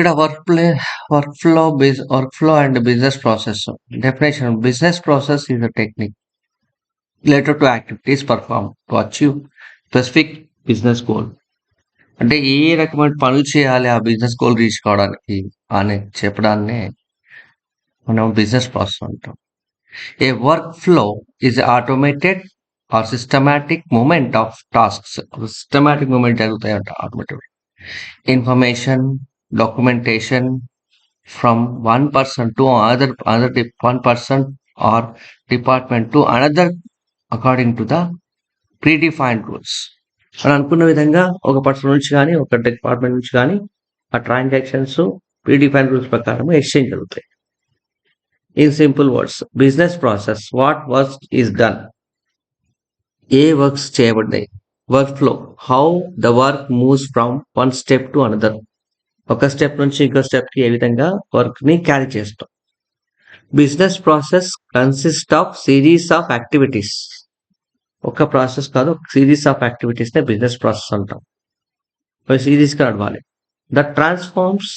ఇక్కడ workflow and business process. Definition: business process is a technique related to activities performed to achieve specific business goal. అంటే ఏ రకమైన పనులు చేయాలి ఆ business goal reach కావడానికి అని చెప్పడాన్నే మనం బిజినెస్ ప్రాసెస్ అంటాం. A work flow is automated or systematic moment of tasks. Systematic moment జరుగుతాయంట automated. Information, documentation from one person to one person or department to another according to the predefined rules. అని అనుకున్న విధంగా ఒక person నుంచి కానీ ఒక department నుంచి కానీ ఆ ట్రాన్సాక్షన్స్ ప్రీడిఫైన్డ్ రూల్స్ ప్రకారం ఎక్స్చేంజ్ జరుగుతాయి. In simple words, business process what work is done, ఏ వర్క్స్ చేయబడ్డాయి. Work flow, how the work moves from one step to another, ఒక స్టెప్ నుంచి ఇంకో స్టెప్కి ఏ విధంగా వర్క్ని క్యారీ చేస్తాం. Business process consist of series of activities. ఒక ప్రాసెస్ కాదు, ఒక సిరీస్ ఆఫ్ యాక్టివిటీస్నే బిజినెస్ ప్రాసెస్ అంటాం. సిరీస్గా నడవాలి. That transforms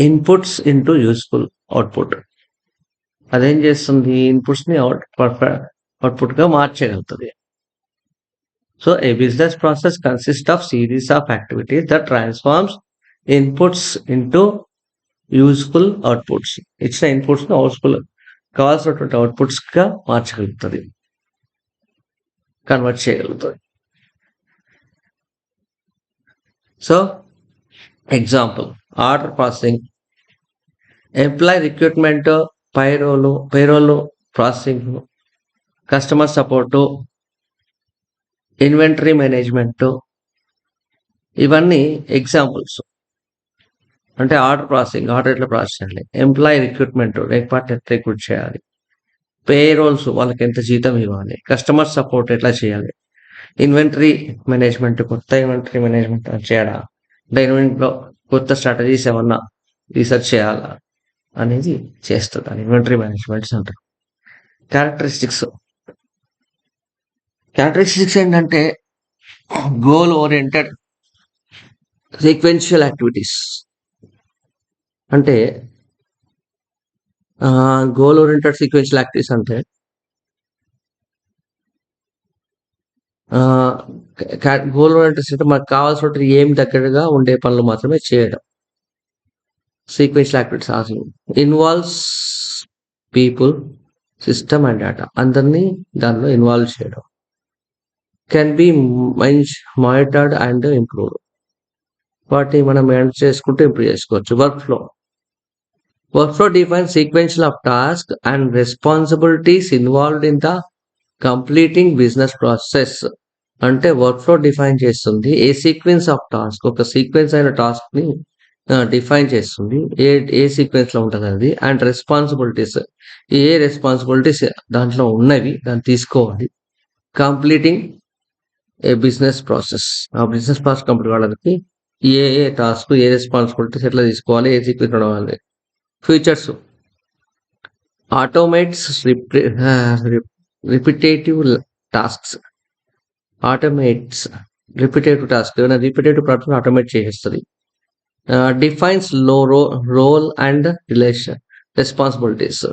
inputs into useful output. అదేం చేస్తుంది, ఇన్పుట్స్ని అవుట్పుట్గా మార్చేయగలుగుతుంది. So a business process consist of series of activities that transforms inputs into useful outputs. ఇచ్చిన ఇన్పుట్స్ని అవుట్ఫుల్ కావాల్సినటువంటి అవుట్పుట్స్గా మార్చగలుగుతుంది, కన్వర్ట్ చేయగలుగుతుంది. So example, order processing, employ recruitment, payroll processing, customer support, inventory management, ఇవన్నీ ఎగ్జాంపుల్స్. అంటే ఆర్డర్ ప్రాసెసింగ్, ఆర్డర్ ఎట్లా ప్రాసెస్ చేయాలి, ఎంప్లాయీ రిక్రూట్మెంట్, ఎట్లా రిక్రూట్ చేయాలి, పేరోల్స్ వాళ్ళకి ఎంత జీతం ఇవ్వాలి, కస్టమర్ సపోర్ట్ ఎట్లా చేయాలి, ఇన్వెంటరీ మేనేజ్మెంట్, కొత్త ఇన్వెంటరీ మేనేజ్మెంట్ చేయడా, అంటే ఇన్వెంటరీలో కొత్త స్ట్రాటజీస్ ఏమన్నా రీసెర్చ్ చేయాలా అనేది చేస్తుంది, అని ఇన్వెంటరీ మేనేజ్మెంట్స్ అంటారు. క్యారెక్టరిస్టిక్స్ ఏంటంటే గోల్ ఓరియంటెడ్ సీక్వెన్షియల్ యాక్టివిటీస్. అంటే గోల్ ఓరియంటెడ్ సీక్వెన్షియల్ యాక్టివిటీస్ అంటే గోల్ ఓరియంటెడ్ అంటే మనకు కావాల్సిన ఏం దగ్గరగా ఉండే పనులు మాత్రమే చేయడం. Sequential activities involves people, system and data, అందరినీ దానిలో ఇన్వాల్వ్ చేయడం. Can be monitored and improved, వాటిని మనం మేనేజ్ చేసుకుంటూ ఇంప్రూవ్ చేసుకోవచ్చు. Workflow defines sequential of tasks and responsibilities involved in the completing business process. అంటే వర్క్ఫ్లో డిఫైన్ చేస్తుంది ఏ సీక్వెన్స్ ఆఫ్ టాస్క్, ఒక సీక్వెన్స్ అయిన టాస్క్ని డిఫైన్ చేస్తుంది, ఏ సీక్వెన్స్లో ఉంటుంది అది. అండ్ రెస్పాన్సిబిలిటీస్, ఏ రెస్పాన్సిబిలిటీస్ దాంట్లో ఉన్నవి దాన్ని తీసుకోవాలి. కంప్లీటింగ్ ఏ బిజినెస్ ప్రాసెస్, ఆ బిజినెస్ ప్రాసెస్ కంప్లీట్ కావడానికి ఏ టాస్క్, ఏ రెస్పాన్సిబిలిటీస్ ఎట్లా తీసుకోవాలి, ఏ సీక్వెన్స్ నడవాలి. ఫీచర్స్, ఆటోమేట్స్ రిపిటేటివ్ టాస్క్స్, ఏమైనా రిపిటేటివ్ ప్రాసెస్ ఆటోమేట్ చేసేస్తుంది. డిఫైన్స్ రోల్ అండ్ రెస్పాన్సిబిలిటీస్,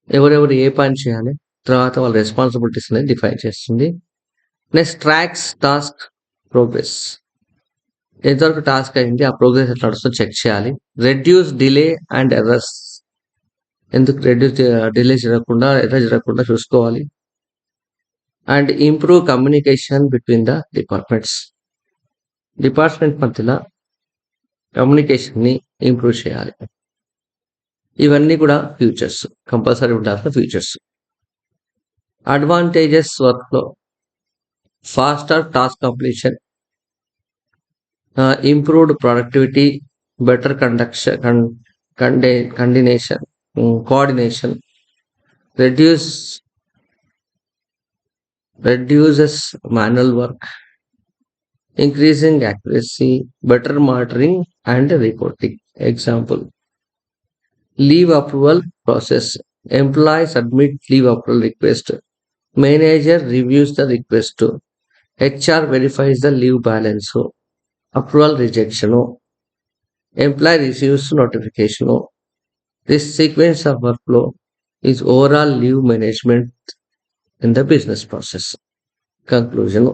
ఎవరెవరు ఏ పని చేయాలి, తర్వాత వాళ్ళ రెస్పాన్సిబిలిటీస్ అనేది డిఫైన్ చేస్తుంది. నెక్స్ట్ ట్రాక్స్ టాస్క్ ప్రోగ్రెస్, ఎంతవరకు టాస్క్ అయింది, ఆ ప్రోగ్రెస్ ఎట్లా నడుస్తుందో చెక్ చేయాలి. రెడ్యూస్ డిలే అండ్ ఎర్రర్స్, ఎందుకు డిలే ఎర్రర్ జరగకుండా చూసుకోవాలి. And improve communication between the department మధ్యలో కమ్యూనికేషన్ని ఇంప్రూవ్ చేయాలి. ఇవన్నీ కూడా ఫ్యూచర్స్, కంపల్సరీ ఉండాల్సిన ఫ్యూచర్స్. అడ్వాంటేజెస్ వర్క్లో, faster task completion, improved productivity, better coordination, reduces manual work, increasing accuracy, better monitoring and reporting. Example, leave approval process, employee submit leave approval request, manager reviews the request, HR verifies the leave balance, approval rejection. Employee receives notification. This sequence of workflow is overall leave management in the business process. Conclusion.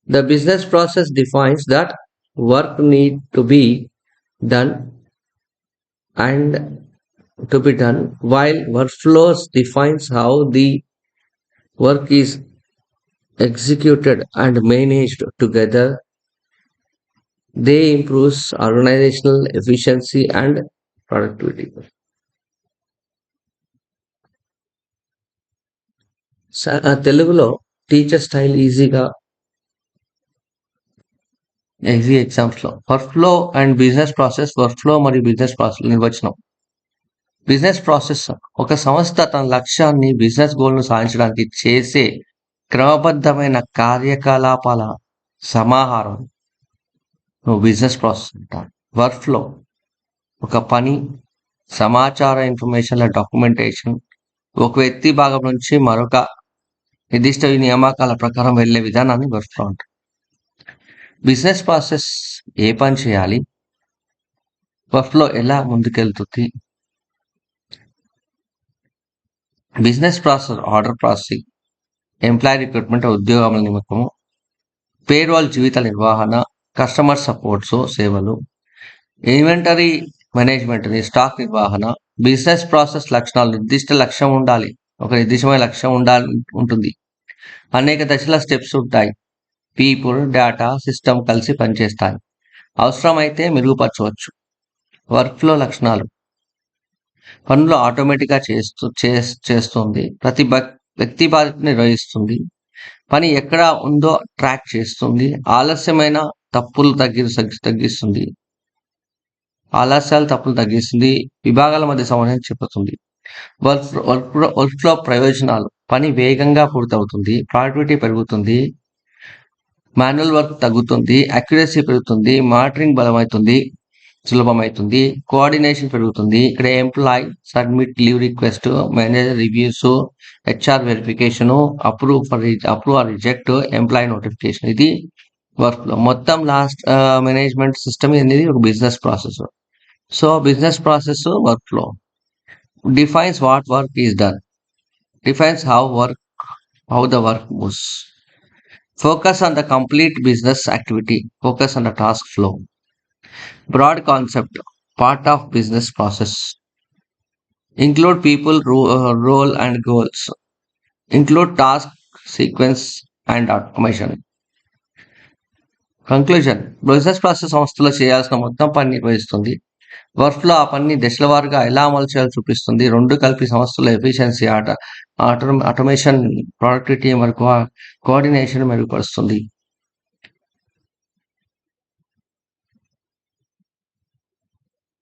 The business process defines that work need to be done and to be done, while workflows defines how the work is executed and managed together. They improves organizational efficiency and productivity. తెలుగులో teacher style easy exams లో work flow and business process. Work flow మరియు business process నిర్వచనం. Business process ఒక సంస్థ తన లక్ష్యాన్ని business గోల్ను సాధించడానికి చేసే క్రమబద్ధమైన కార్యకలాపాల సమాహారం బిజినెస్ ప్రాసెస్ అంటారు. వర్క్ ఫ్లో ఒక పని, సమాచార, ఇన్ఫర్మేషన్ల డాక్యుమెంటేషన్ ఒక వ్యక్తి భాగం నుంచి మరొక నిర్దిష్ట నియామకాల ప్రకారం వెళ్ళే విధానాన్ని వర్క్ ఫ్లో అంటారు. బిజినెస్ ప్రాసెస్ ఏ పని చేయాలి, వర్క్ ఫ్లో ఎలా ముందుకెళ్తుంది. Business process order processing, employee recruitment ఉద్యోగముల నిమిత్తము, పేరోల్ జీవిత నిర్వహణ, కస్టమర్ సపోర్ట్స్ సేవలు, ఇన్వెంటరీ మేనేజ్మెంట్ స్టాక్ నిర్వహణ. బిజినెస్ ప్రాసెస్ లక్షణాలు నిర్దిష్ట లక్ష్యం ఉండాలి, ఒక నిర్దిష్టమైన లక్ష్యం ఉంటుంది, అనేక దశల స్టెప్స్ ఉంటాయి, పీపుల్, డేటా, సిస్టమ్ కలిసి పనిచేస్తాయి, అవసరమైతే మెరుగుపరచవచ్చు. వర్క్ ఫ్లో లక్షణాలు పనులు ఆటోమేటిక్గా చేస్తుంది, ప్రతి వ్యక్తి బాధ్యత నిర్వహిస్తుంది, పని ఎక్కడ ఉందో ట్రాక్ చేస్తుంది, ఆలస్యమైన తప్పులు తగ్గిస్తుంది, విభాగాల మధ్య సమన్వయం చెబుతుంది. వర్క్ ఫ్లో ప్రయోజనాలు: పని వేగంగా పూర్తవుతుంది, ప్రొడక్టివిటీ పెరుగుతుంది, మాన్యువల్ వర్క్ తగ్గుతుంది, అక్యురసీ పెరుగుతుంది, మానిటరింగ్ సులభమవుతుంది, కోఆర్డినేషన్ పెరుగుతుంది. ఇక్కడ employee submit leave request, manager reviews, HR verification, approve or reject, employee notification. ఇది వర్క్ ఫ్లో. మొత్తం లాస్ట్ మేనేజ్మెంట్ సిస్టమ్ అనేది ఒక business process. So business process workflow defines what work is done, defines how the work moves. Focus on the complete business activity, focus on the task flow. Broad concept, part of business process. Include people, role and goals. Include task, sequence and automation. Conclusion. Business process సంస్థలో చేయాల్సిన మొత్తం పని నిర్వహిస్తుంది. Work flow ఆ పని దశల వారుగా ఎలా అమలు చేయాలో చూపిస్తుంది. రెండు కలిపి సంస్థలో ఎఫిషియన్సీ, ఆటోమేషన్, ప్రొడక్టివిటీ మరియు కోఆర్డినేషన్ మెరుగుపరుస్తుంది.